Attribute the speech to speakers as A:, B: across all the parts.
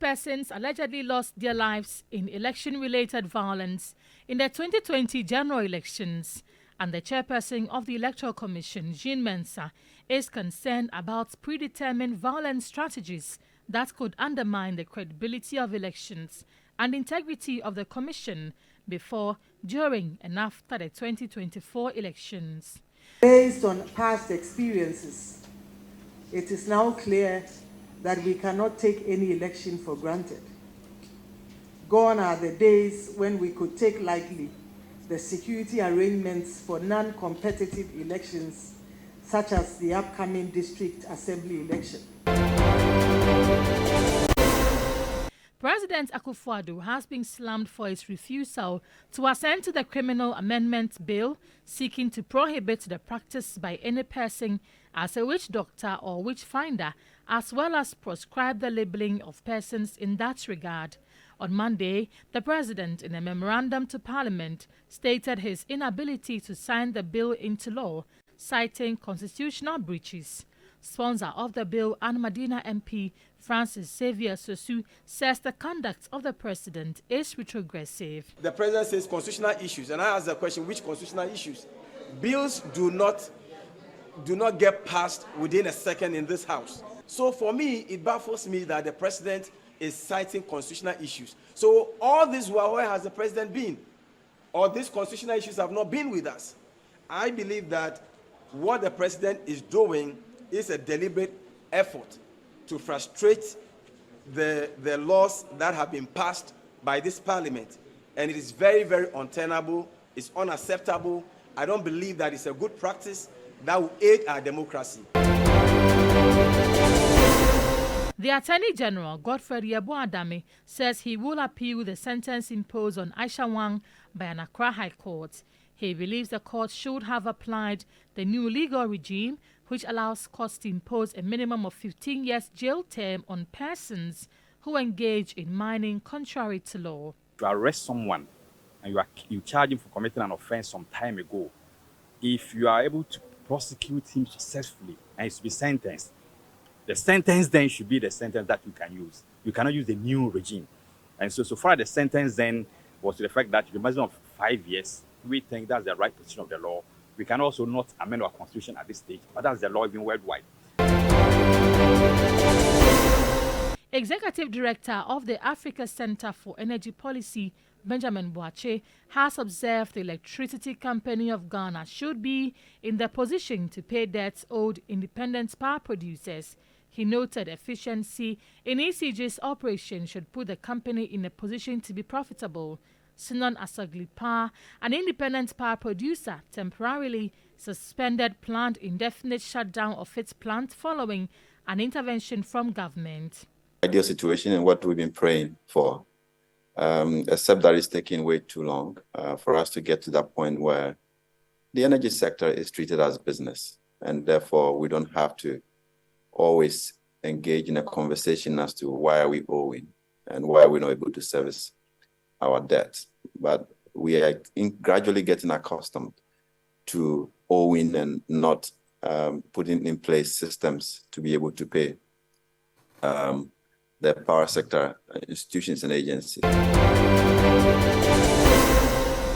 A: persons allegedly lost their lives in election-related violence in the 2020 general elections, and the chairperson of the Electoral Commission, Jean Mensah, is concerned about predetermined violent strategies that could undermine the credibility of elections and integrity of the Commission before, during, and after the 2024 elections.
B: Based on past experiences, it is now clear that we cannot take any election for granted. Gone are the days when we could take lightly the security arrangements for non-competitive elections, such as the upcoming district assembly election.
A: President Akufo-Addo has been slammed for his refusal to assent to the criminal amendment bill seeking to prohibit the practice by any person as a witch doctor or witch finder, as well as proscribe the labeling of persons in that regard. On Monday, the president, in a memorandum to Parliament, stated his inability to sign the bill into law, citing constitutional breaches. Sponsor of the bill, Anne Madina MP Francis Xavier Sosu, says the conduct of the president is retrogressive.
C: The president says constitutional issues, and I ask the question, which constitutional issues? Bills do not get passed within a second in this house. So for me, it baffles me that the president is citing constitutional issues. So all this while, where has the president been? Or these constitutional issues have not been with us. I believe that what the president is doing is a deliberate effort to frustrate the laws that have been passed by this parliament. And it is very, very untenable. It's unacceptable. I don't believe that it's a good practice that will aid our democracy.
A: The Attorney General, Godfrey Yeboah-Adame, says he will appeal the sentence imposed on Aisha Wang by an Accra High Court. He believes the court should have applied the new legal regime, which allows courts to impose a minimum of 15 years jail term on persons who engage in mining contrary to law.
D: You arrest someone and you charge him for committing an offense some time ago. If you are able to prosecute him successfully and he's to be sentenced, the sentence then should be the sentence that you can use. You cannot use the new regime. And so far the sentence then was to the fact that the maximum of 5 years, we think that's the right position of the law. We can also not amend our constitution at this stage, but that's the law even worldwide.
A: Executive Director of the Africa Center for Energy Policy, Benjamin Boache, has observed the Electricity Company of Ghana should be in the position to pay debts owed independent power producers. He noted efficiency in ECG's operation should put the company in a position to be profitable. Sinon Asaglipa, an independent power producer, temporarily suspended planned indefinite shutdown of its plant following an intervention from government.
E: Ideal situation and what we've been praying for, except that it's taking way too long for us to get to that point where the energy sector is treated as business, and therefore we don't have to always engage in a conversation as to why are we owing and why are we not able to service our debts. But we are gradually getting accustomed to owing and not putting in place systems to be able to pay the power sector institutions and agencies.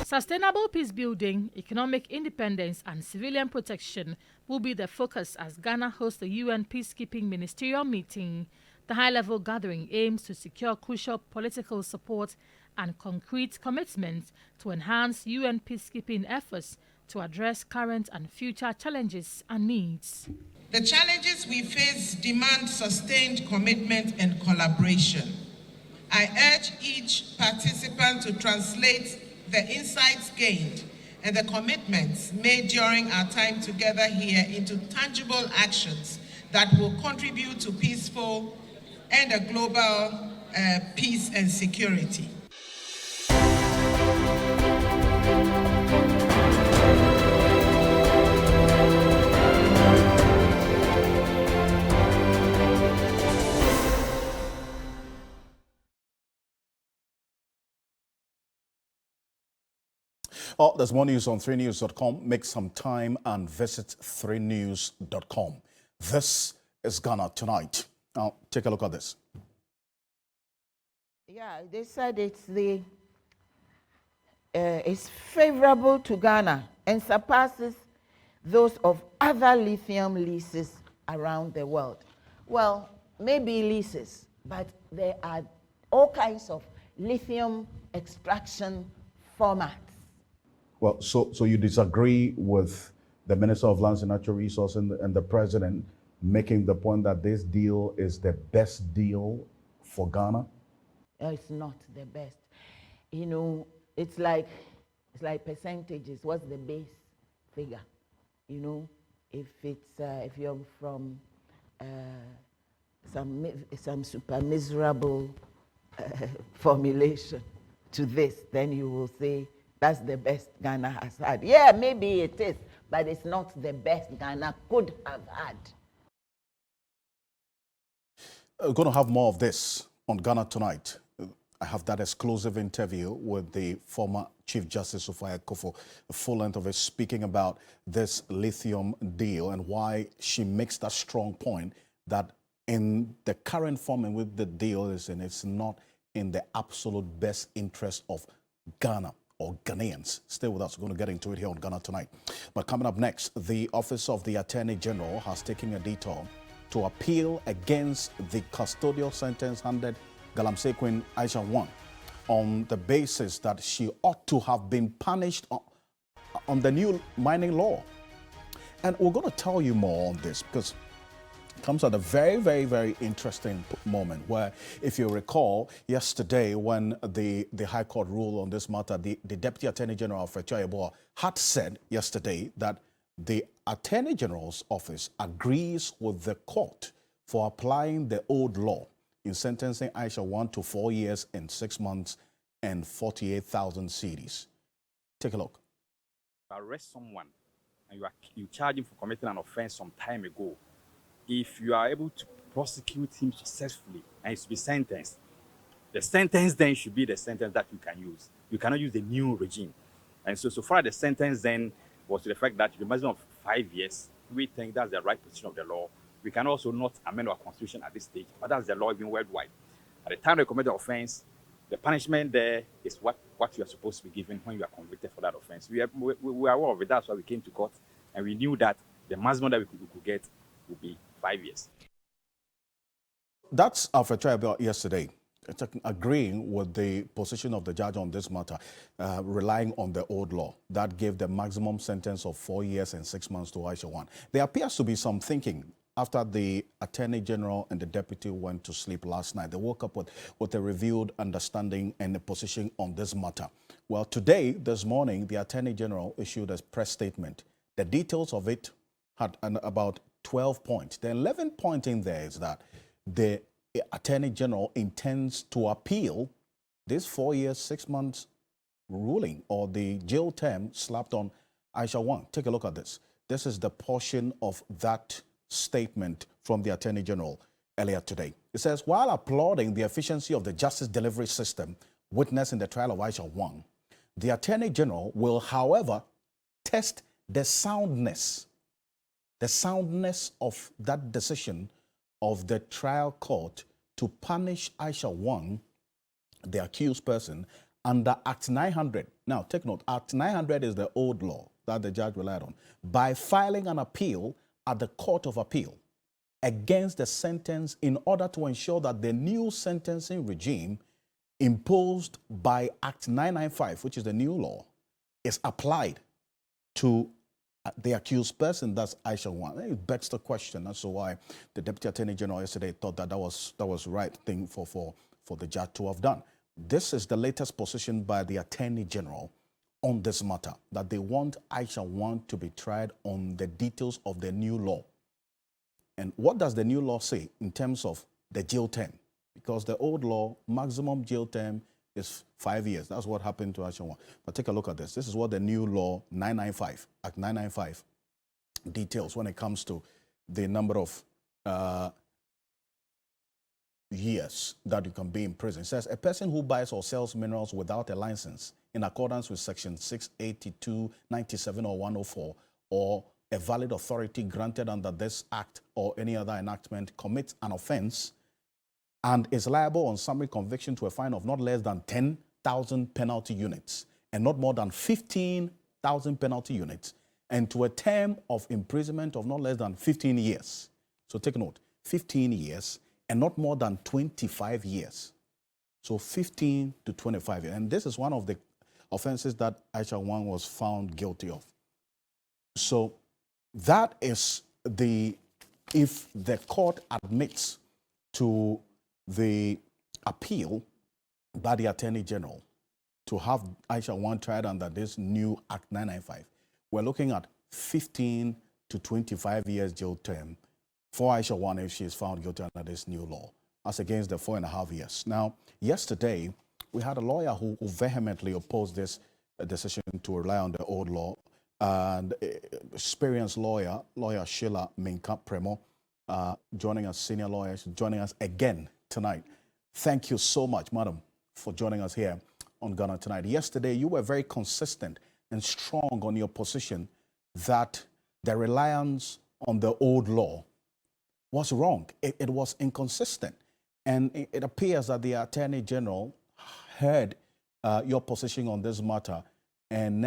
A: Sustainable peace building, economic independence, and civilian protection will be the focus as Ghana hosts the UN Peacekeeping Ministerial Meeting. The high-level gathering aims to secure crucial political support and concrete commitments to enhance UN peacekeeping efforts to address current and future challenges and needs.
F: The challenges we face demand sustained commitment and collaboration. I urge each participant to translate the insights gained and the commitments made during our time together here into tangible actions that will contribute to peaceful and a global peace and security.
G: Oh, there's more news on 3news.com. Make some time and visit 3news.com. This is Ghana Tonight. Now, take a look at this.
H: Yeah, they said it's favorable to Ghana and surpasses those of other lithium leases around the world. Well, maybe leases, but there are all kinds of lithium extraction formats.
G: Well, so you disagree with the Minister of Lands and Natural Resources and the President making the point that this deal is the best deal for Ghana?
H: It's not the best. You know, it's like percentages. What's the base figure? You know, if you're from some super miserable formulation to this, then you will say that's the best Ghana has had. Yeah, maybe it is, but it's not the best Ghana could have had.
G: We're going to have more of this on Ghana Tonight. I have that exclusive interview with the former Chief Justice Sophia Akufo, the full length of it, speaking about this lithium deal and why she makes that strong point that in the current form in which the deal is in, it's not in the absolute best interest of Ghana or Ghanaians. Stay with us. We're going to get into it here on Ghana Tonight. But coming up next, the Office of the Attorney General has taken a detour to appeal against the custodial sentence handed Galamsey Queen Aisha Wan on the basis that she ought to have been punished on the new mining law. And we're going to tell you more on this because it comes at a very, very, very interesting moment where, if you recall, yesterday when the High Court ruled on this matter, the Deputy Attorney General, Fetcha Yeboah, had said yesterday that the Attorney General's office agrees with the court for applying the old law in sentencing Aisha Wan to 4 years and 6 months and 48,000 cedis. Take a look.
D: Arrest someone and you charge him for committing an offense some time ago. If you are able to prosecute him successfully and he's to be sentenced, the sentence then should be the sentence that you can use. You cannot use the new regime. And so far the sentence then was to the fact that the maximum of 5 years, we think that's the right position of the law. We can also not amend our constitution at this stage, but that's the law even worldwide. At the time you commit the offense, the punishment there is what you are supposed to be given when you are convicted for that offense. We are aware of it. That's why we came to court, and we knew that the maximum that we could get would be 5 years.
G: That's Fetcha Yeboah yesterday, agreeing with the position of the judge on this matter, relying on the old law that gave the maximum sentence of 4 years and 6 months to Aisha Wan. There appears to be some thinking after the Attorney General and the Deputy went to sleep last night. They woke up with a reviewed understanding and a position on this matter. Well, today, this morning, the Attorney General issued a press statement. The details of it had about 12 points. The 11th point in there is that the Attorney General intends to appeal this 4 years, 6 months ruling or the jail term slapped on Aisha Wan. Take a look at this. This is the portion of that statement from the Attorney General earlier today. It says, while applauding the efficiency of the justice delivery system witnessed in the trial of Aisha Wan, the Attorney General will, however, test the soundness of that decision of the trial court to punish Aisha Wan, the accused person, under Act 900. Now, take note, Act 900 is the old law that the judge relied on, by filing an appeal at the Court of Appeal against the sentence in order to ensure that the new sentencing regime imposed by Act 995, which is the new law, is applied to the accused person, that's Aisha Wan. It begs the question. That's why the Deputy Attorney General yesterday thought that was the right thing for the judge to have done. This is the latest position by the Attorney General on this matter, that they want Aisha Wan to be tried on the details of the new law. And what does the new law say in terms of the jail term? Because the old law, maximum jail term is 5 years. That's what happened to Aisha Wan. But take a look at this. This is what the new law 995, Act 995, details when it comes to the number of years that you can be in prison. It says a person who buys or sells minerals without a license in accordance with Section 682, 97 or 104 or a valid authority granted under this act or any other enactment commits an offense and is liable on summary conviction to a fine of not less than 10,000 penalty units and not more than 15,000 penalty units, and to a term of imprisonment of not less than 15 years. So take note, 15 years and not more than 25 years. So 15 to 25 years. And this is one of the offenses that Aisha Wang was found guilty of. So that is if the court admits to the appeal by the Attorney General to have Aisha Wang tried under this new Act 995, we're looking at 15 to 25 years jail term for Aisha Wang if she is found guilty under this new law, as against the 4.5 years. Now, yesterday, we had a lawyer who vehemently opposed this decision to rely on the old law, and experienced lawyer Sheila Minka Premo, joining us, senior lawyers, joining us again tonight. Thank you so much, madam, for joining us here on Ghana Tonight. Yesterday, you were very consistent and strong on your position that the reliance on the old law was wrong. It was inconsistent. And it appears that the Attorney General heard your position on this matter and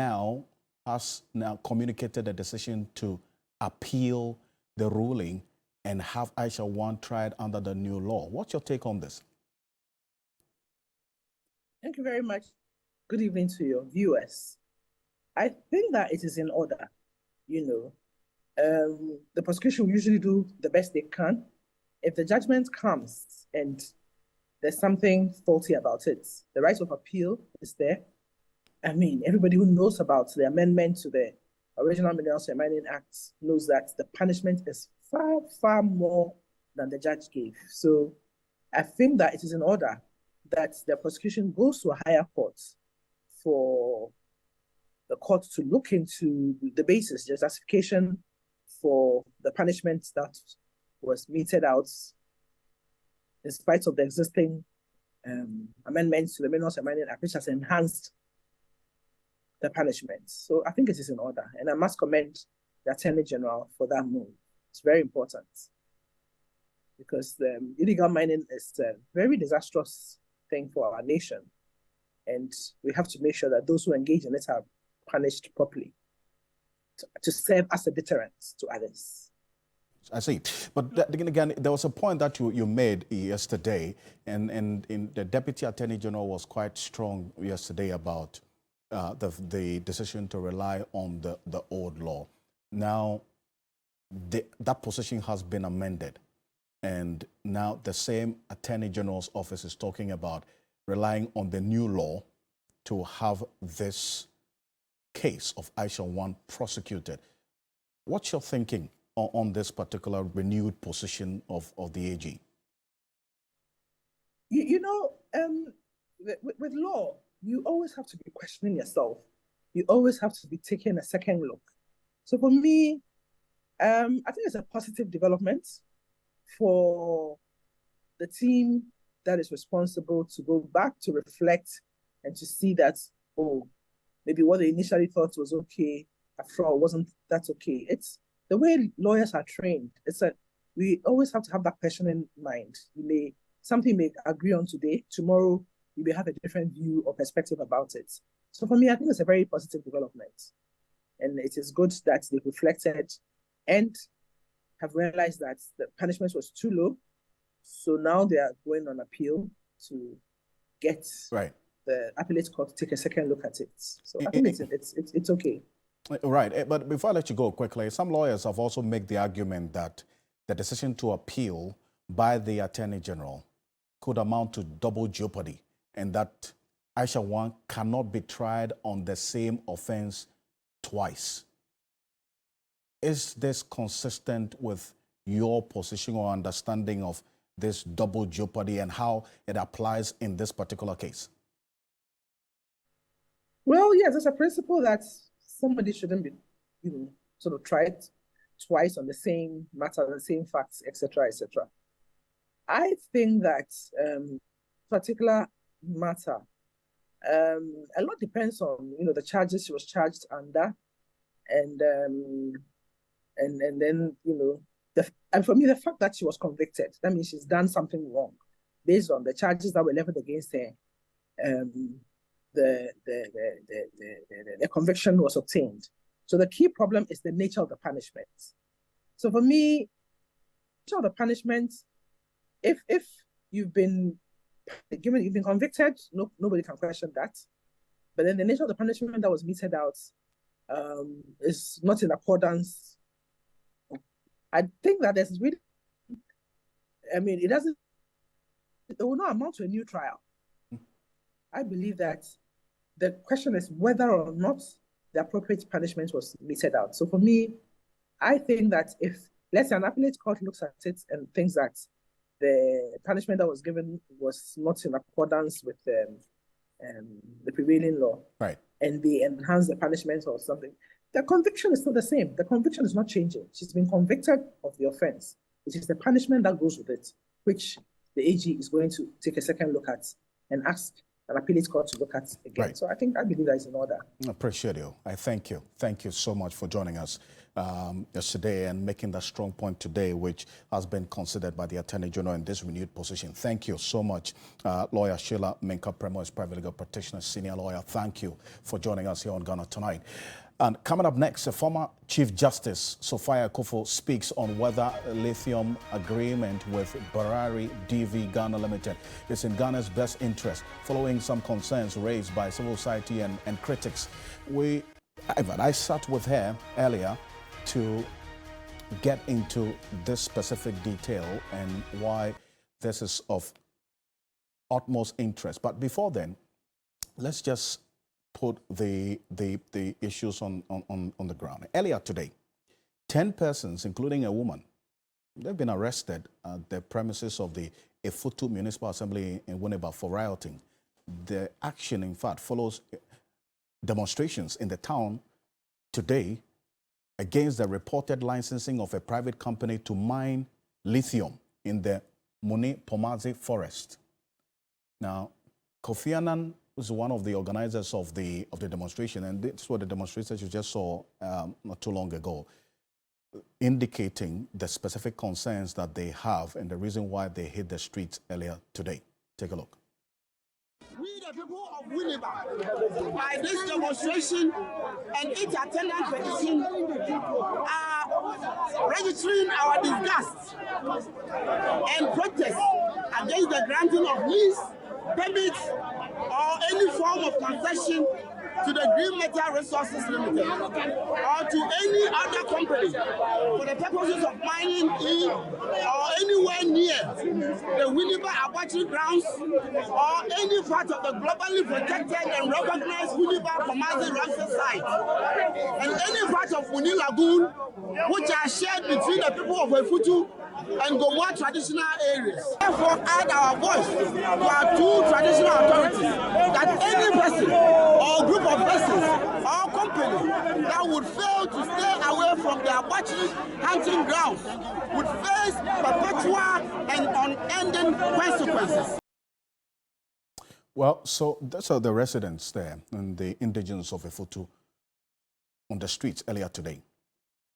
G: has communicated a decision to appeal the ruling and have Aisha Wang tried under the new law. What's your take on this?
I: Thank you very much. Good evening to your viewers. I think that it is in order. The prosecution will usually do the best they can. If the judgment comes and there's something faulty about it, the right of appeal is there. I mean, everybody who knows about the amendment to the original Minerals and Mining Act knows that the punishment is far, far more than the judge gave. So I think that it is in order that the prosecution goes to a higher court for the court to look into the basis, the justification for the punishment that was meted out in spite of the existing amendments to the Minerals and Mining Act, which has enhanced the punishment. So I think it is in order. And I must commend the Attorney General for that move. It's very important because the illegal mining is a very disastrous thing for our nation. And we have to make sure that those who engage in it are punished properly to serve as a deterrent to others.
G: I see. But again, there was a point that you made yesterday, and the Deputy Attorney General was quite strong yesterday about the decision to rely on the old law. Now, that position has been amended, and now the same Attorney General's office is talking about relying on the new law to have this case of Aisha Wang prosecuted. What's your thinking on this particular renewed position of the AG?
I: With law, you always have to be questioning yourself. You always have to be taking a second look. So for me, I think it's a positive development for the team that is responsible to go back to reflect and to see that, maybe what they initially thought was okay, after all, wasn't that okay. It's the way lawyers are trained. It's that we always have to have that question in mind. Something may agree on today, tomorrow you may have a different view or perspective about it. So for me, I think it's a very positive development. And it is good that they reflected and have realized that the punishment was too low. So now they are going on appeal to get the appellate court to take a second look at it. So I think it's okay.
G: Right, but before I let you go quickly, some lawyers have also made the argument that the decision to appeal by the Attorney General could amount to double jeopardy, and that Aisha Wang cannot be tried on the same offense twice. Is this consistent with your position or understanding of this double jeopardy and how it applies in this particular case?
I: Well, yes, there's a principle that somebody shouldn't be, sort of tried twice on the same matter, the same facts, etc., etc. I think that particular matter, a lot depends on the charges she was charged under, and then and for me the fact that she was convicted, that means she's done something wrong. based on the charges that were leveled against her, the conviction was obtained. So the key problem is the nature of the punishment. So for me, nature of the punishment, if you've been convicted, nobody can question that. But then the nature of the punishment that was meted out is not in accordance. I think that there's really, it will not amount to a new trial. I believe that the question is whether or not the appropriate punishment was meted out. So for me, I think that if, let's say, an appellate court looks at it and thinks that the punishment that was given was not in accordance with the prevailing law,
G: right,
I: and they enhance the punishment or something, the conviction is still the same. The conviction is not changing. She's been convicted of the offense. It is the punishment that goes with it, which the AG is going to take a second look at and ask an appellate court to look at again.
G: Right.
I: So I believe that is in order.
G: I appreciate you. I thank you. Thank you so much for joining us yesterday and making that strong point today, which has been considered by the Attorney General in this renewed position. Thank you so much. Lawyer Sheila Menka-Premo is private legal practitioner, senior lawyer. Thank you for joining us here on Ghana Tonight. And coming up next, a former Chief Justice Sophia Akufo speaks on whether a lithium agreement with Barari DV Ghana Limited is in Ghana's best interest, following some concerns raised by civil society and critics. I sat with her earlier to get into this specific detail and why this is of utmost interest. But before then, let's just put the issues on the ground. Earlier today, 10 persons, including a woman, they've been arrested at the premises of the Efutu Municipal Assembly in Winneba for rioting. The action, in fact, follows demonstrations in the town today against the reported licensing of a private company to mine lithium in the Muni Pomazi forest. Now, Kofi Annan was one of the organizers of the demonstration, and this is what the demonstrators you just saw not too long ago, indicating the specific concerns that they have and the reason why they hit the streets earlier today. Take a look.
J: We, the people of Winneba, by this demonstration and its attendant petition, are registering our disgust and protest against the granting of lease, permits, or any form of concession to the Green Metal Resources Limited or to any other company for the purposes of mining in or anywhere near the Winneba Abattoir grounds or any part of the globally protected and recognized Winneba Pomazi Ramsey site and any part of Muni Lagoon which are shared between the people of Efutu and Gomoa traditional areas. Therefore, add our voice to our two traditional authorities that any person or group of persons or company that would fail to stay away from their abattoir hunting grounds would face perpetual and unending consequences.
G: Well, so those are the residents there and the indigenous of Efutu on the streets earlier today.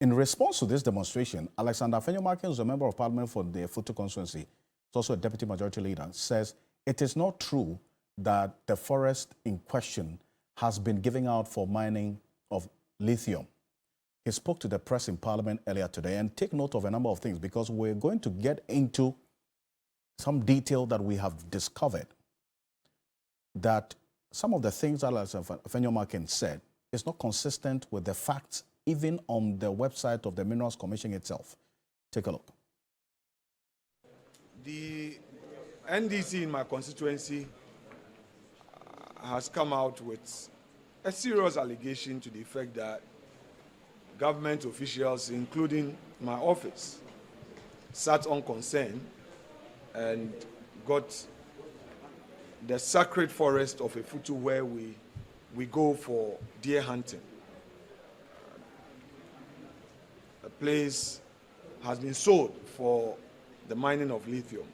G: In response to this demonstration, Alexander Afenyo-Markin, who is a member of parliament for the Efutu constituency, is also a deputy majority leader, says it is not true that the forest in question has been given out for mining of lithium. He spoke to the press in parliament earlier today, and take note of a number of things because we're going to get into some detail that we have discovered that some of the things that Afenyo-Markin said is not consistent with the facts even on the website of the Minerals Commission itself. Take a look.
K: The NDC in my constituency has come out with a serious allegation to the effect that government officials, including my office, sat on concern and got the sacred forest of Efutu where we go for deer hunting. The place has been sold for the mining of lithium.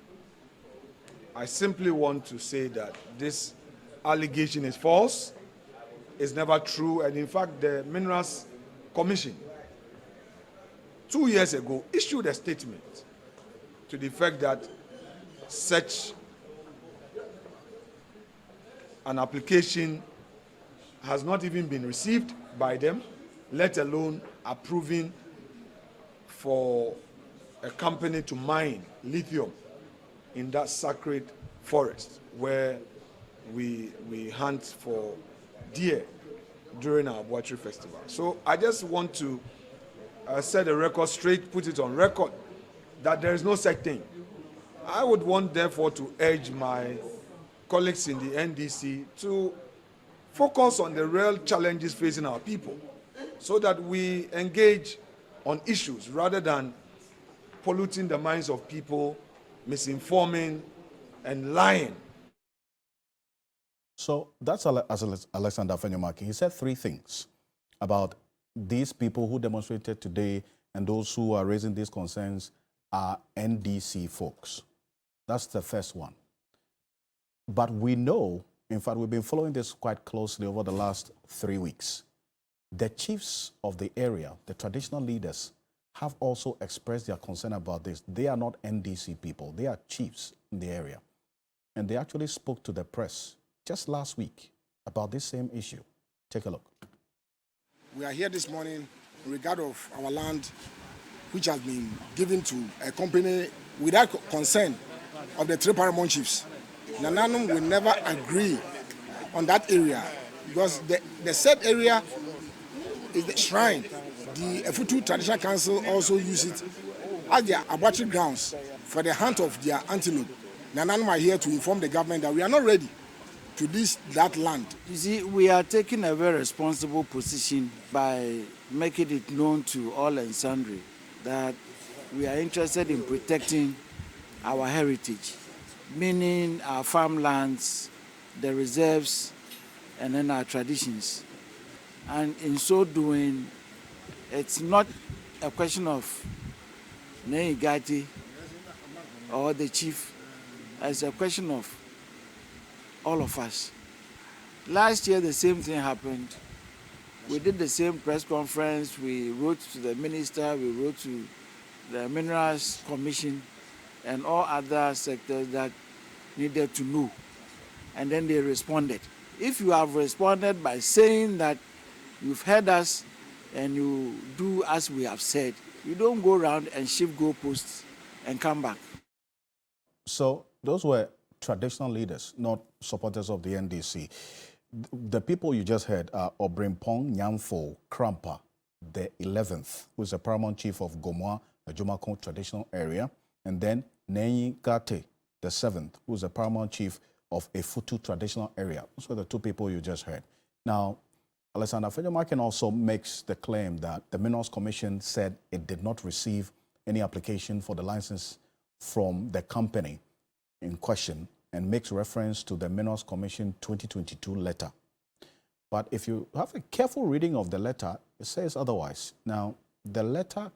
K: I simply want to say that this allegation is false, it's never true, and in fact the Minerals Commission 2 years ago issued a statement to the effect that such an application has not even been received by them, let alone approving for a company to mine lithium in that sacred forest where we hunt for deer during our Boatry festival. So I just want to set the record straight, put it on record, that there is no such thing. I would want, therefore, to urge my colleagues in the NDC to focus on the real challenges facing our people so that we engage on issues rather than polluting the minds of people, misinforming and lying.
G: So that's Alexander Fenyomaki. He said three things about these people who demonstrated today and those who are raising these concerns are NDC folks. That's the first one. But we know, in fact, we've been following this quite closely over the last 3 weeks. The chiefs of the area, the traditional leaders, have also expressed their concern about this. They are not NDC people. They are chiefs in the area. And they actually spoke to the press just last week about this same issue. Take a look.
L: We are here this morning in regard of our land, which has been given to a company without consent of the three paramount chiefs. Nananum will never agree on that area because the said area is the shrine. The Efutu Traditional Council also use it as their arbitrary grounds for the hunt of their antelope. Nananum are here to inform the government that we are not ready to that land.
M: You see, we are taking a very responsible position by making it known to all and sundry that we are interested in protecting our heritage, meaning our farmlands, the reserves, and then our traditions. And in so doing, it's not a question of Neigati or the chief. It's a question of all of us. Last year, the same thing happened. We did the same press conference. We wrote to the minister, we wrote to the Minerals Commission and all other sectors that needed to know. And then they responded. If you have responded by saying that you've heard us and you do as we have said, you don't go around and shift goalposts and come back.
G: So those were traditional leaders, not supporters of the NDC. The people you just heard are Obrimpong Nyamfo Krampa, the 11th, who is the paramount chief of Gomoa, a Jomako traditional area, and then Nenyi Gate, the 7th, who is the paramount chief of Efutu traditional area. Those are the two people you just heard. Now, Alexander Fenyomaki also makes the claim that the Minerals Commission said it did not receive any application for the license from the company in question and makes reference to the Minerals Commission 2022 letter. But if you have a careful reading of the letter, it says otherwise. Now, the letter,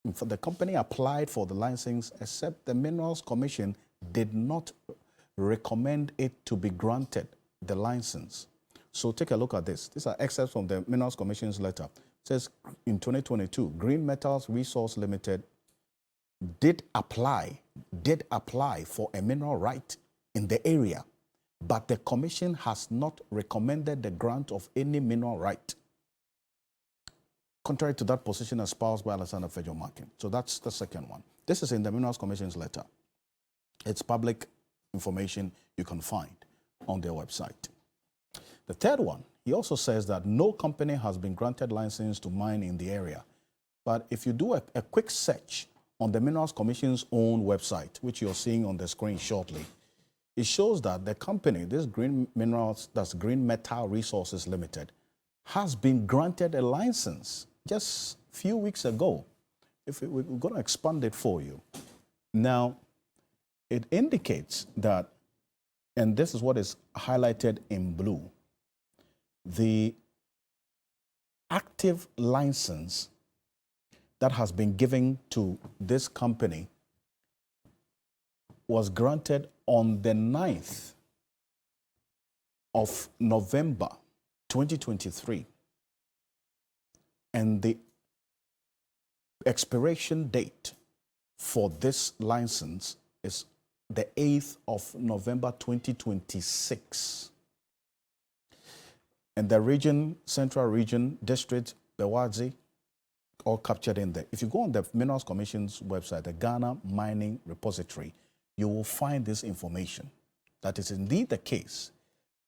G: the company applied for the license, except the Minerals Commission did not recommend it to be granted the license. So take a look at this. These are excerpts from the Minerals Commission's letter. It says in 2022, Green Metals Resource Limited did apply for a mineral right in the area, but the commission has not recommended the grant of any mineral right, contrary to that position espoused by Alexander Fenyomaki. So that's the second one. This is in the Minerals Commission's letter. It's public information you can find on their website. The third one, he also says that no company has been granted license to mine in the area. But if you do a quick search on the Minerals Commission's own website, which you're seeing on the screen shortly, it shows that the company, this Green Minerals, that's Green Metal Resources Limited, has been granted a license just a few weeks ago. We're going to expand it for you. Now, it indicates that, and this is what is highlighted in blue, the active license that has been given to this company was granted on the 9th of November 2023. And the expiration date for this license is the 8th of November 2026. And the region, central region, district, Bewazi, all captured in there. If you go on the Minerals Commission's website, the Ghana Mining Repository, you will find this information. That is indeed the case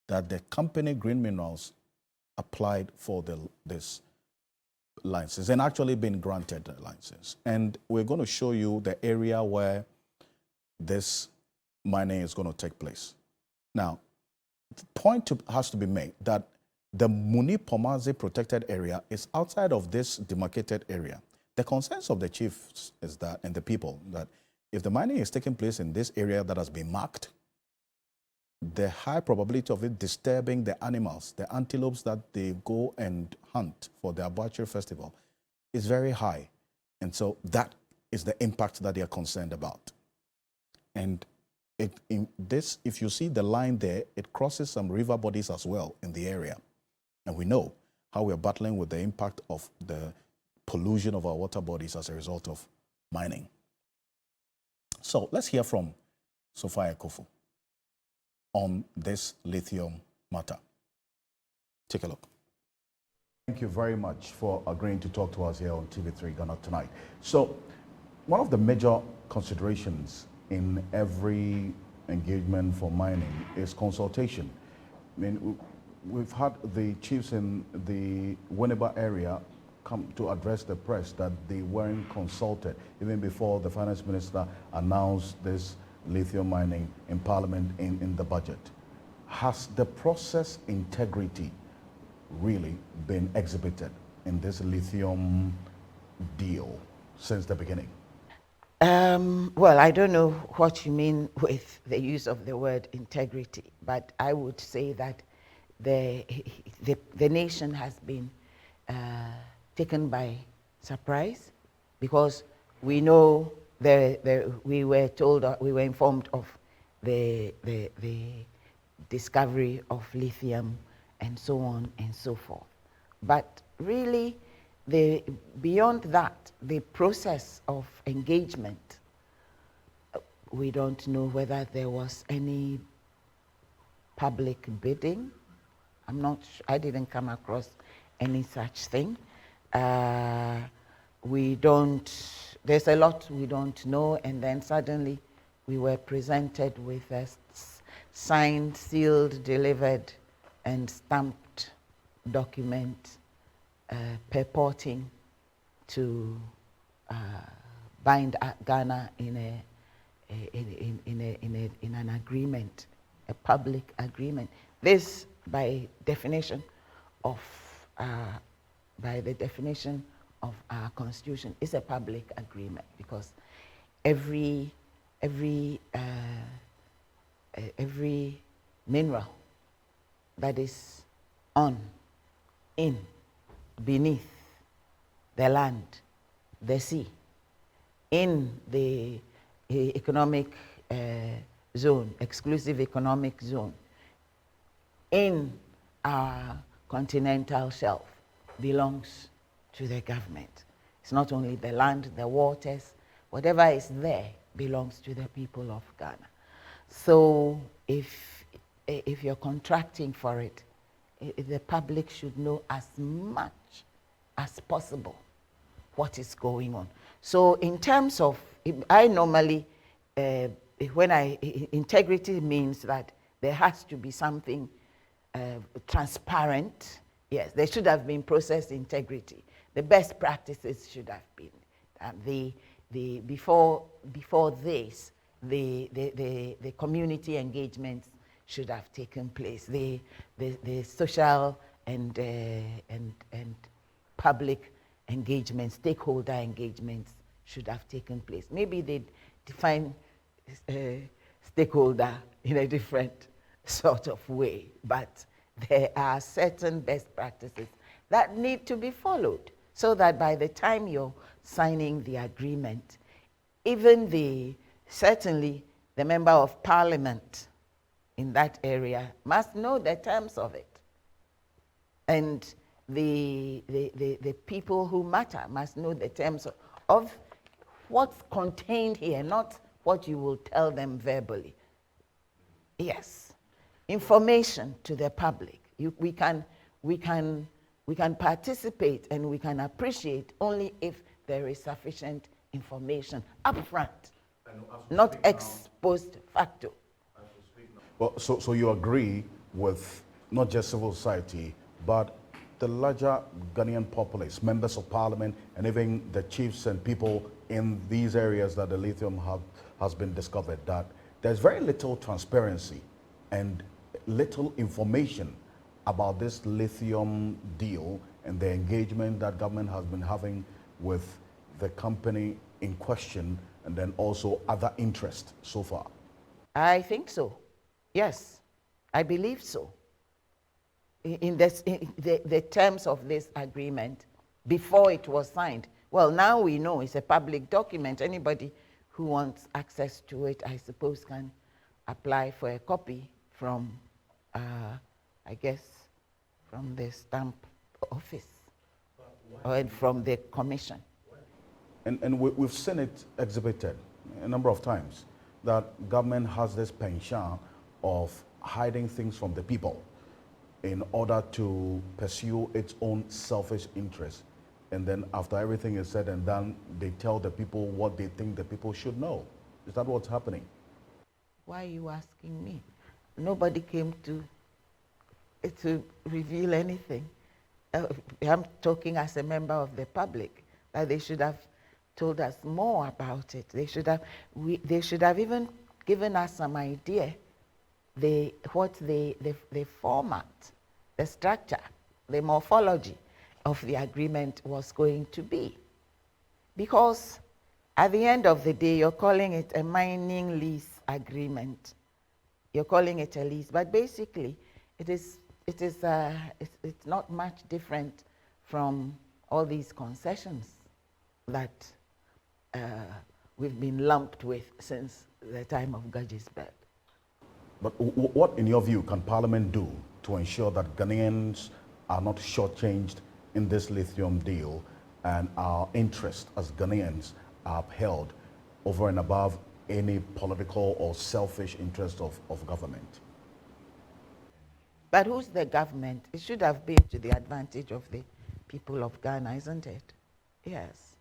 G: that the company Green Minerals applied for this license and actually been granted the license. And we're going to show you the area where this mining is going to take place. Now, the point has to be made that the Muni Pomazi protected area is outside of this demarcated area. The concerns of the chiefs is that, and the people, that if the mining is taking place in this area that has been marked, the high probability of it disturbing the animals, the antelopes that they go and hunt for the Abache festival, is very high. And so that is the impact that they are concerned about. And if you see the line there, it crosses some river bodies as well in the area. And we know how we're battling with the impact of the pollution of our water bodies as a result of mining. So let's hear from Sophia Kofu on this lithium matter. Take a look. Thank you very much for agreeing to talk to us here on TV3 Ghana Tonight. So one of the major considerations in every engagement for mining is consultation. I mean, we've had the chiefs in the Winneba area come to address the press that they weren't consulted even before the finance minister announced this lithium mining in Parliament in the budget. Has the process integrity really been exhibited in this lithium deal since the beginning?
H: Well, I don't know what you mean with the use of the word integrity, but I would say that the nation has been taken by surprise, because we know we were told, we were informed of the discovery of lithium and so on and so forth. But really, beyond that, the process of engagement, we don't know whether there was any public bidding. I didn't come across any such thing. There's a lot we don't know, and then suddenly we were presented with a signed, sealed, delivered, and stamped document purporting to bind Ghana in an agreement, a public agreement. This, by the definition of our constitution, is a public agreement, because every mineral that is in, beneath the land, the sea, in the economic zone, exclusive economic zone, in our continental shelf, belongs to the government. It's not only the land, the waters, whatever is there belongs to the people of Ghana. So if you're contracting for it, the public should know as much as possible what is going on. So in terms of, I normally, integrity means that there has to be something transparent. Yes, there should have been process integrity. The best practices should have been. Before this, the community engagements should have taken place. The social and public engagements, stakeholder engagements should have taken place. Maybe they define stakeholder in a different sort of way, but there are certain best practices that need to be followed, so that by the time you're signing the agreement, even certainly the member of parliament in that area must know the terms of it. And the people who matter must know the terms of what's contained here, not what you will tell them verbally. Yes, information to the public. we can participate and we can appreciate only if there is sufficient information upfront, not ex post facto.
G: Well, so you agree with not just civil society, but the larger Ghanaian populace, members of parliament, and even the chiefs and people in these areas that the lithium hub has been discovered, that there's very little transparency and little information about this lithium deal and the engagement that government has been having with the company in question, and then also other interests so far?
H: I think so. Yes, I believe so. In the terms of this agreement, before it was signed. Well, now we know it's a public document. Anybody who wants access to it, I suppose, can apply for a copy from, I guess, from the stamp office or from the commission.
G: And we've seen it exhibited a number of times, that government has this penchant of hiding things from the people in order to pursue its own selfish interests. And then after everything is said and done, they tell the people what they think the people should know. Is that what's happening?
H: Why are you asking me? Nobody came to reveal anything. I'm talking as a member of the public, that they should have told us more about it. They should have even given us some idea what the format, the structure, the morphology of the agreement was going to be. Because at the end of the day, you're calling it a mining lease agreement. You're calling it a lease, but basically it's not much different from all these concessions that we've been lumped with since the time of Gettysburg.
G: But what, in your view, can Parliament do to ensure that Ghanaians are not shortchanged in this lithium deal and our interests as Ghanaians are upheld over and above any political or selfish interest of government?
H: But who's the government? It should have been to the advantage of the people of Ghana, isn't it? Yes.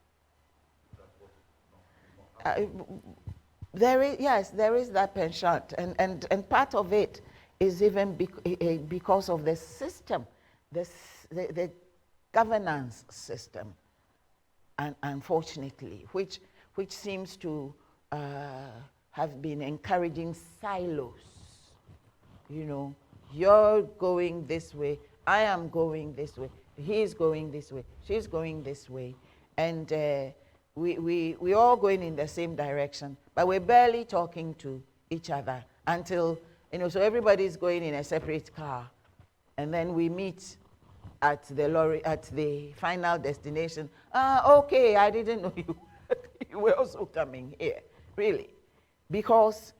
H: There is that penchant, and part of it is even because of the system, the governance system, and unfortunately, which seems to have been encouraging silos. You know, you're going this way, I am going this way, he's going this way, she's going this way, and we're all going in the same direction, but we're barely talking to each other until, so everybody's going in a separate car, and then we meet at the final destination. Okay, I didn't know you. You were also coming here, really. Because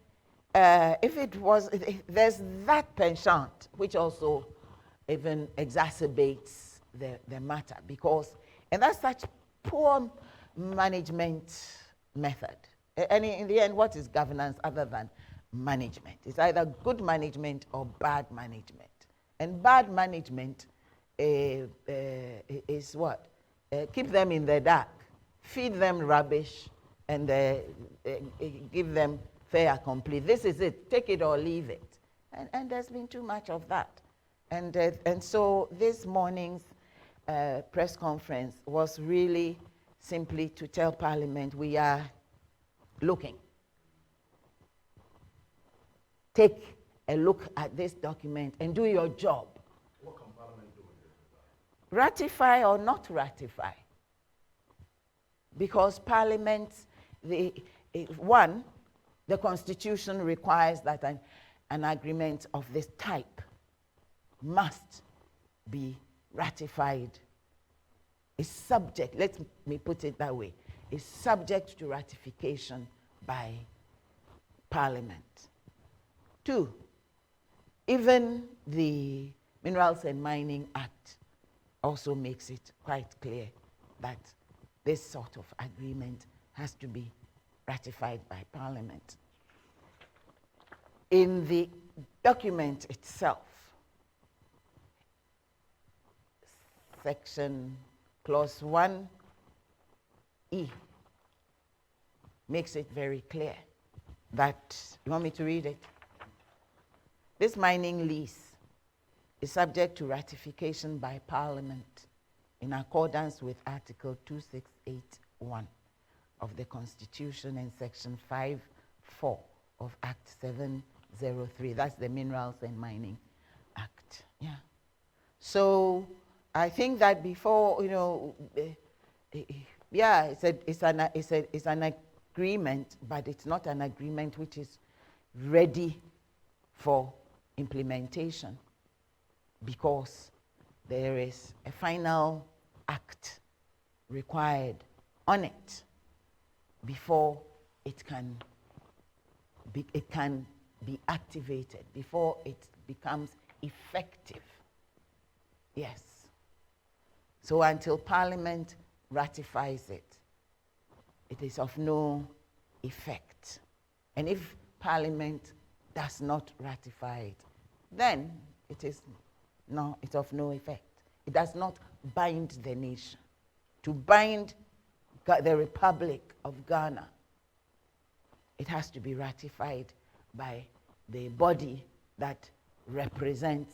H: there's that penchant, which also even exacerbates the matter, and that's such poor management method. And in the end, what is governance other than management? It's either good management or bad management. And bad management is what? Keep them in the dark, feed them rubbish, and give them fait accompli. This is it, take it or leave it. And there's been too much of that. And so this morning's press conference was really simply to tell Parliament, we are looking. Take a look at this document and do your job.
G: What can Parliament do in this regard?
H: Ratify or not ratify. Because Parliament, the Constitution requires that an agreement of this type must be ratified. Is subject, let me put it that way, is subject to ratification by Parliament. 2, even the Minerals and Mining Act also makes it quite clear that this sort of agreement has to be ratified by Parliament. In the document itself, section clause 1E makes it very clear that, you want me to read it? This mining lease is subject to ratification by Parliament in accordance with Article 2681 of the Constitution and Section 5(4) of Act 703. That's the Minerals and Mining Act. Yeah. So I think that before, yeah, it's an agreement, but it's not an agreement which is ready for implementation, because there is a final act required on it before it can be activated, before it becomes effective. Yes. So until Parliament ratifies it, it is of no effect. And if Parliament does not ratify it, then it's of no effect. It does not bind the nation. To bind the Republic of Ghana, it has to be ratified by the body that represents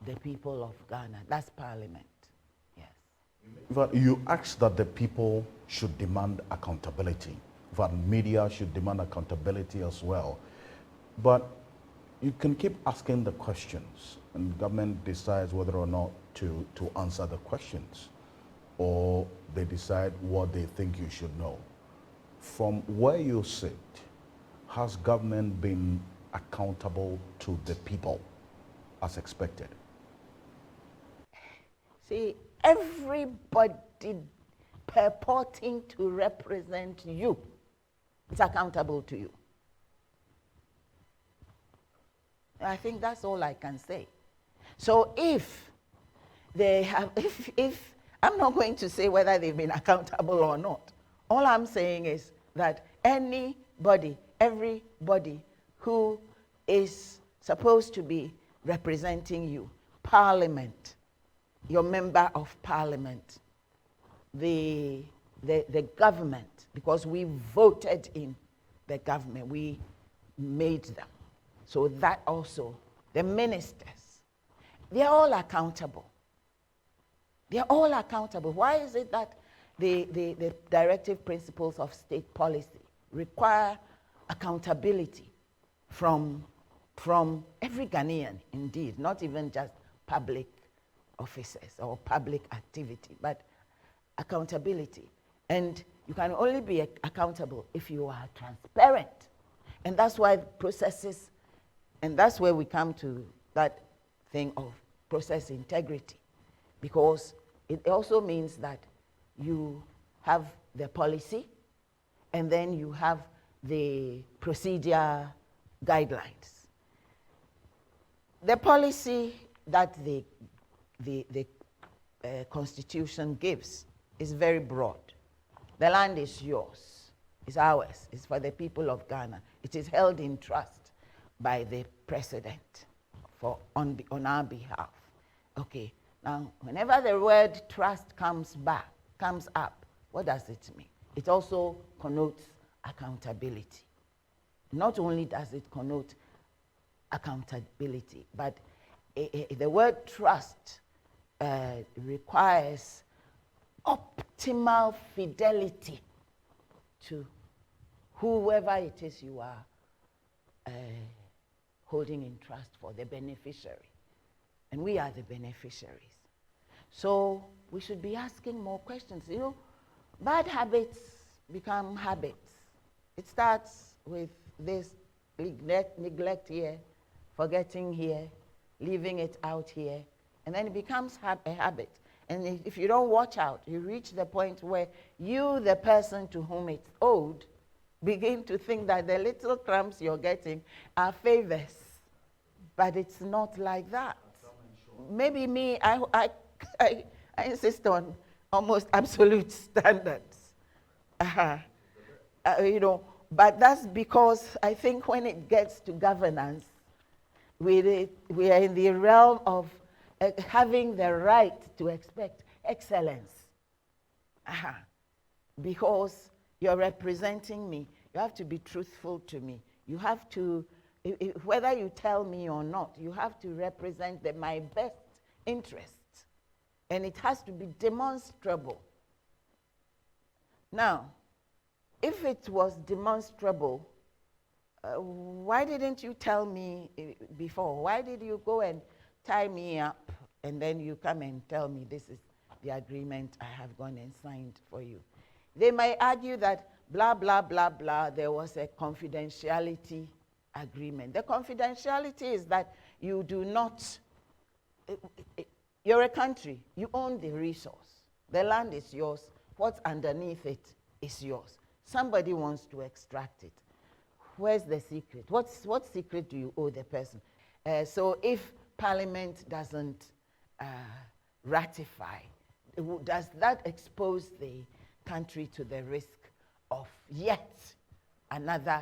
H: the people of Ghana. That's Parliament. Yes.
G: But you asked that the people should demand accountability, that media should demand accountability as well. But you can keep asking the questions, and government decides whether or not to answer the questions, or they decide what they think you should know. From where you sit, has government been accountable to the people as expected?
H: See, everybody purporting to represent you is accountable to you. I think that's all I can say. So if they have, if I'm not going to say whether they've been accountable or not. All I'm saying is that anybody, everybody who is supposed to be representing you, Parliament, your member of Parliament, the government, because we voted in the government, we made them. So that also, the ministers, they're all accountable. They're all accountable. Why is it that the directive principles of state policy require accountability from every Ghanaian, indeed, not even just public officers or public activity, but accountability. And you can only be accountable if you are transparent. And that's why processes, and that's where we come to that thing of process integrity, because it also means that you have the policy and then you have the procedure guidelines. The policy that the Constitution gives is very broad. The land is yours, it's ours, it's for the people of Ghana. It is held in trust by the President on our behalf. Okay, now whenever the word trust comes up, what does it mean? It also connotes accountability. Not only does it connote accountability, but the word trust requires optimal fidelity to whoever it is you are holding in trust for, the beneficiary. And we are the beneficiaries. So we should be asking more questions. You know, bad habits become habits. It starts with this neglect here, forgetting here, leaving it out here, and then it becomes a habit. And if you don't watch out, you reach the point where you, the person to whom it's owed, begin to think that the little crumbs you're getting are favors. But it's not like that. Maybe me, I insist on almost absolute standards. You know, but that's because I think when it gets to governance, we are in the realm of having the right to expect excellence. Because you're representing me, you have to be truthful to me. You have to, whether you tell me or not, you have to represent my best interests. And it has to be demonstrable. Now, if it was demonstrable, why didn't you tell me before? Why did you go and tie me up and then you come and tell me this is the agreement I have gone and signed for you? They might argue that blah, blah, blah, blah, there was a confidentiality agreement. The confidentiality is that you do not, you're a country, you own the resource. The land is yours, what's underneath it is yours. Somebody wants to extract it. Where's the secret? What secret do you owe the person? So if Parliament doesn't ratify, does that expose the country to the risk of yet another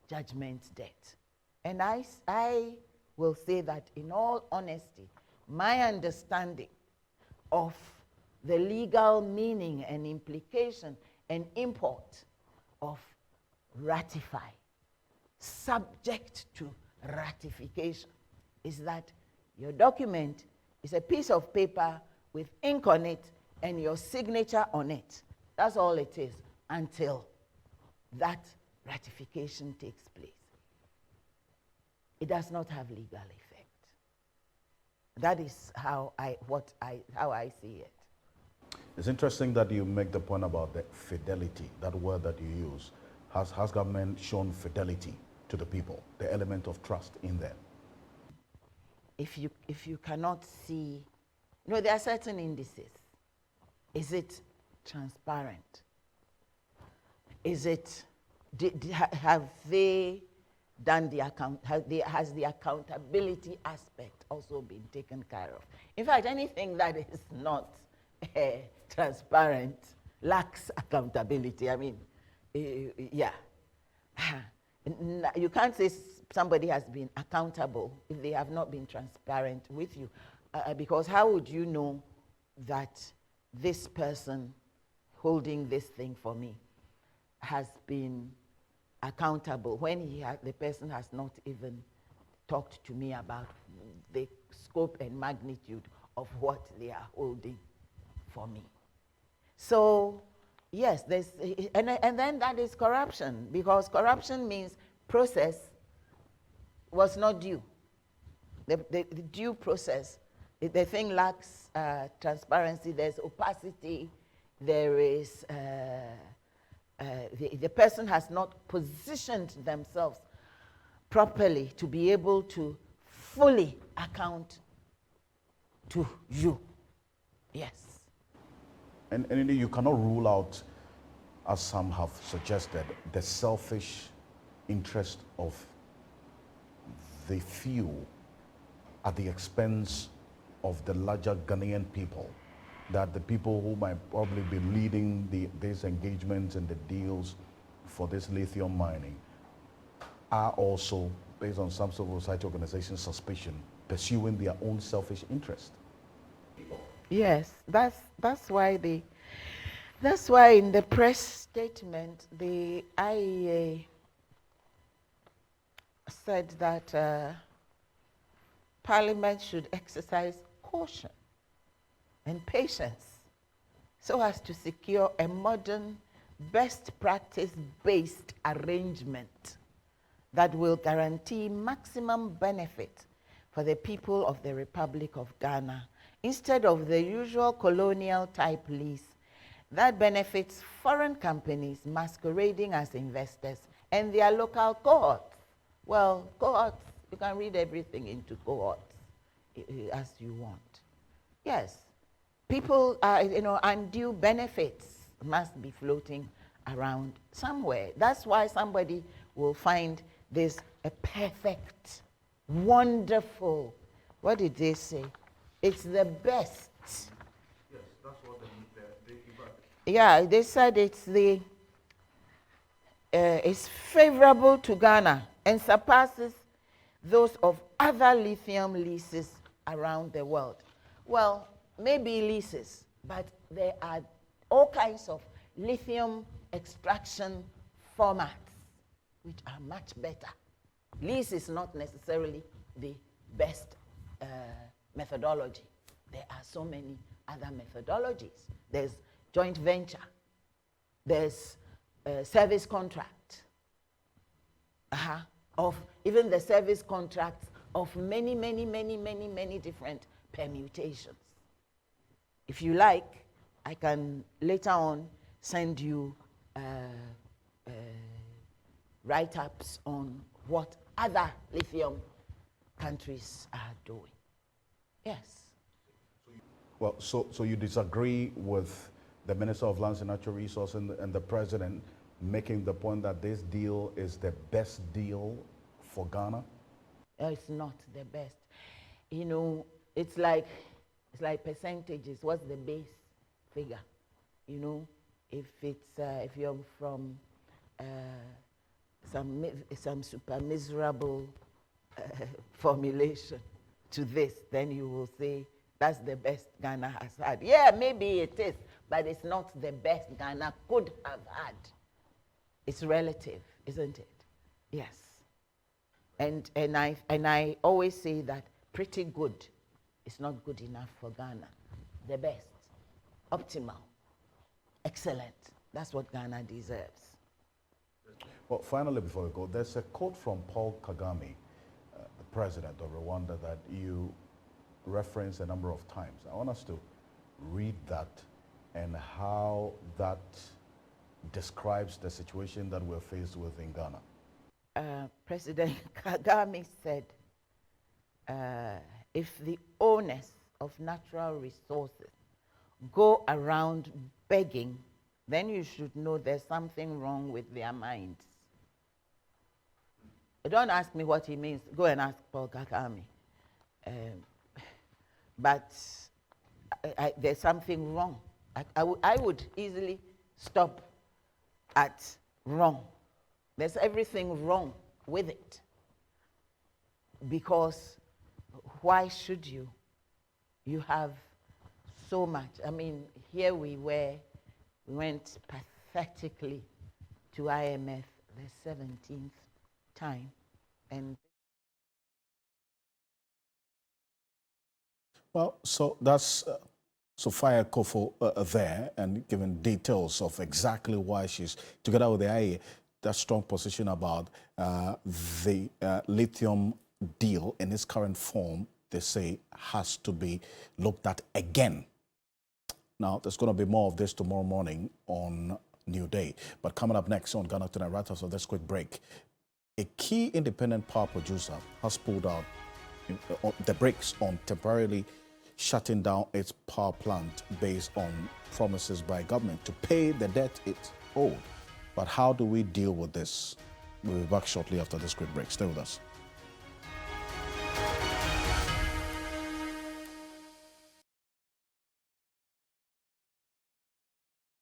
H: judgment debt? And I will say that in all honesty, my understanding of the legal meaning and implication and import of ratify, subject to ratification, is that your document is a piece of paper with ink on it and your signature on it. That's all it is until that ratification takes place. It does not have legal effect. That is how I see it.
G: It's interesting that you make the point about the fidelity, that word that you use. Has government shown fidelity to the people, the element of trust in them?
H: If you cannot see, there are certain indices. Is it transparent? Is it, have they done the account, has the accountability aspect also been taken care of? In fact, anything that is not transparent lacks accountability. I mean, yeah. You can't say somebody has been accountable if they have not been transparent with you. Because how would you know that this person holding this thing for me has been accountable when the person has not even talked to me about the scope and magnitude of what they are holding for me? So, yes, and then that is corruption, because corruption means process was not due. The due process, the thing lacks transparency, there's opacity, there is, the person has not positioned themselves properly to be able to fully account to you. Yes.
G: And you cannot rule out, as some have suggested, the selfish interest of the few at the expense of the larger Ghanaian people, that the people who might probably be leading these engagements and the deals for this lithium mining are also, based on some civil society organizations' suspicion, pursuing their own selfish interest.
H: Yes, that's why in the press statement the IEA said that Parliament should exercise caution and patience so as to secure a modern, best practice-based arrangement that will guarantee maximum benefit for the people of the Republic of Ghana, instead of the usual colonial type lease that benefits foreign companies masquerading as investors and their local cohorts. Well, cohorts, you can read everything into cohorts as you want. Yes, people are, undue benefits must be floating around somewhere. That's why somebody will find this a perfect, wonderful, what did they say? It's the best.
G: Yes, that's what they
H: Yeah, they said it's favorable to Ghana and surpasses those of other lithium leases around the world. Well, maybe leases, but there are all kinds of lithium extraction formats which are much better. Lease is not necessarily the best methodology. There are so many other methodologies. There's joint venture. There's service contract. Of even the service contracts of many, many, many, many, many different permutations. If you like, I can later on send you write-ups on what other lithium countries are doing. Yes.
G: Well, so you disagree with the Minister of Lands and Natural Resources and the President making the point that this deal is the best deal for Ghana?
H: It's not the best. You know, it's like percentages. What's the base figure? You know, if you're from some super miserable formulation to this, then you will say that's the best Ghana has had. Yeah, maybe it is, but it's not the best Ghana could have had. It's relative, isn't it? Yes. And I always say that pretty good is not good enough for Ghana. The best, optimal, excellent. That's what Ghana deserves.
G: Well, finally, before we go, there's a quote from Paul Kagame, the president of Rwanda, that you reference a number of times. I want us to read that and how that describes the situation that we're faced with in Ghana.
H: President Kagame said, if the owners of natural resources go around begging, then you should know there's something wrong with their minds. Don't ask me what he means. Go and ask Paul Kagame. But there's something wrong. I would easily stop at wrong. There's everything wrong with it. Because why should you? You have so much. I mean, here we went pathetically to IMF the 17th time. And
G: well, so that's Sophia Kofo there, and giving details of exactly why she's, together with the IEA, that strong position about the lithium deal in its current form, they say, has to be looked at again. Now, there's going to be more of this tomorrow morning on New Day. But coming up next on Ghana Tonight, right after this quick break, a key independent power producer has pulled out the brakes on temporarily shutting down its power plant based on promises by government to pay the debt it owed. But how do we deal with this? We'll be back shortly after this quick break. Stay with us.